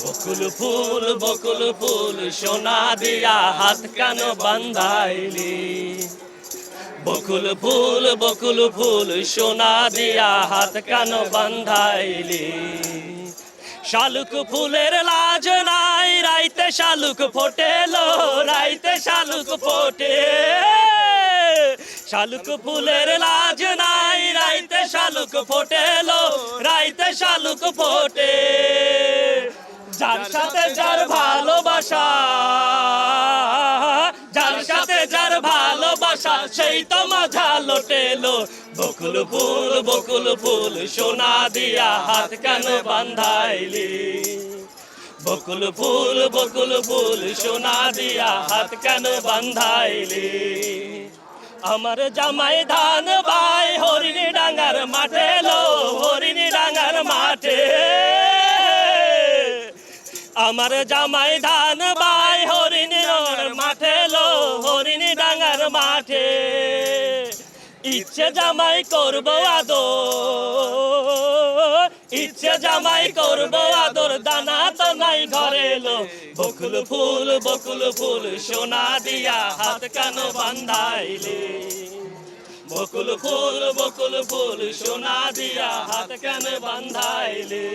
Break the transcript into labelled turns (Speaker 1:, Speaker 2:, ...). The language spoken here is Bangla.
Speaker 1: বকুল ফুল সোনা দিয়া হাত কেন বান্ধাইলি। বকুল ফুল সোনা দিয়া হাত কেন বান্ধাইলি। শালুক ফুলের লাজ নাই রাইতে শালুক ফোটেলো, রাইতে শালুক ফোটে। শালুক ফুলের লাজ নাই রাইতে শালুক ফোটেলো, রাইতে শালুক ফোটে। যার সাথে যার ভালোবাসা, যার সাথে যার ভালোবাসা সেই তো মজা লোটেলো। বকুল ফুল সোনা দিয়া হাত কেন বান্ধাইলি। বকুল ফুল সোনা দিয়া হাত কেন বান্ধাইলি। আমার জামাই ধান বাই হরিণী ডাঙ্গার মাঠে লো, হরিণী ডাঙ্গার মাঠে। আমার জামাই ধান বাই হরিণী ডাঙ্গার মাঠে লো, হরিণী ডাঙ্গার মাঠে। ইচ্ছে জামাই করবো আদর, ইচ্ছে জামাই করবো আদর, দানা তো নাই ঘরে লো। বকুল ফুল সোনা দিয়া হাত কেন বান্ধাইলি। বকুল ফুল সোনা দিয়া হাত কেন বান্ধাইলি।